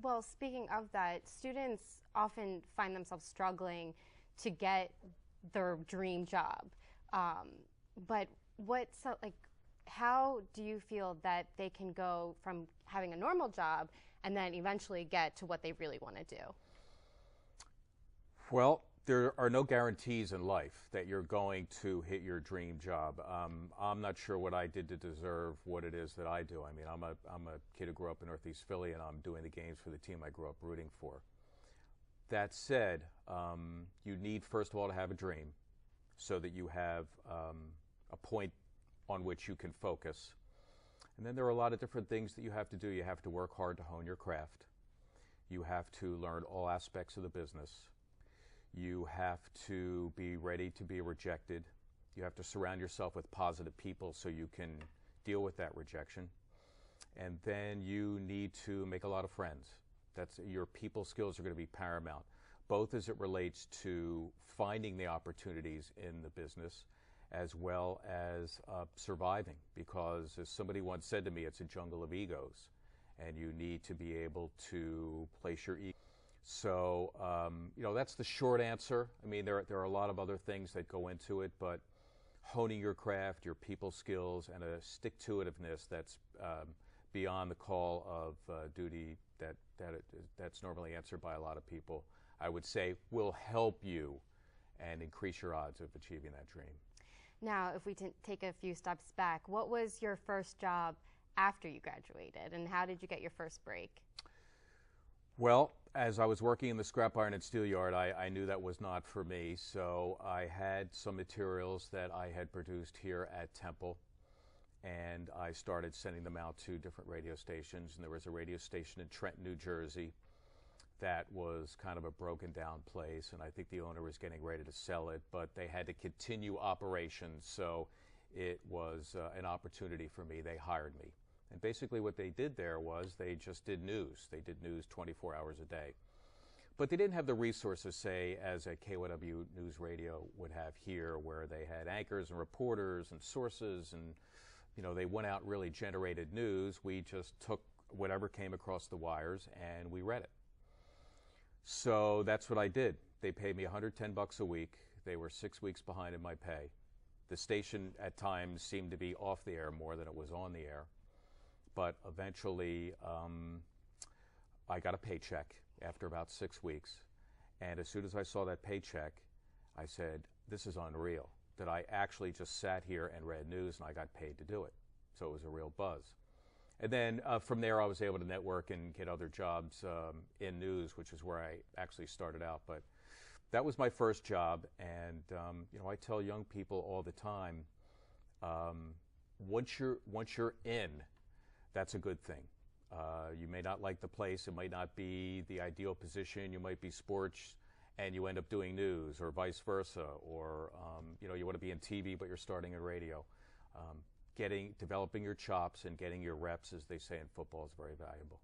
Well, speaking of that, students often find themselves struggling to get their dream job. But how do you feel that they can go from having a normal job and then eventually get to what they really want to do? Well, there are no guarantees in life that you're going to hit your dream job. I'm not sure what I did to deserve what it is that I do. I mean, I'm a kid who grew up in Northeast Philly, and I'm doing the games for the team I grew up rooting for. That said, you need, first of all, to have a dream so that you have a point on which you can focus. And then there are a lot of different things that you have to do. You have to work hard to hone your craft. You have to learn all aspects of the business. You have to be ready to be rejected. You have to surround yourself with positive people so you can deal with that rejection. And then you need to make a lot of friends. Your people skills are going to be paramount, both as it relates to finding the opportunities in the business as well as surviving. Because as somebody once said to me, it's a jungle of egos, and you need to be able to place your ego. So, that's the short answer. I mean, there are a lot of other things that go into it, but honing your craft, your people skills, and a stick-to-itiveness that's beyond the call of duty that's normally answered by a lot of people, I would say will help you and increase your odds of achieving that dream. Now, if we take a few steps back, what was your first job after you graduated, and how did you get your first break? Well, as I was working in the scrap iron and steel yard, I knew that was not for me, so I had some materials that I had produced here at Temple, and I started sending them out to different radio stations. And there was a radio station in Trenton, New Jersey that was kind of a broken down place, and I think the owner was getting ready to sell it, but they had to continue operations, so it was an opportunity for me. They hired me. And basically what they did there was they just did news. They did news 24 hours a day. But they didn't have the resources, say, as a KYW News Radio would have here, where they had anchors and reporters and sources, and they went out and really generated news. We just took whatever came across the wires and we read it. So that's what I did. They paid me $110 a week. They were 6 weeks behind in my pay. The station at times seemed to be off the air more than it was on the air. But eventually, I got a paycheck after about 6 weeks. And as soon as I saw that paycheck, I said, this is unreal, that I actually just sat here and read news and I got paid to do it. So it was a real buzz. And then from there, I was able to network and get other jobs in news, which is where I actually started out. But that was my first job. And, I tell young people all the time, once you're in, that's a good thing. You may not like the place. It might not be the ideal position. You might be sports and you end up doing news, or vice versa. Or, you want to be in TV, but you're starting in radio. Developing your chops and getting your reps, as they say in football, is very valuable.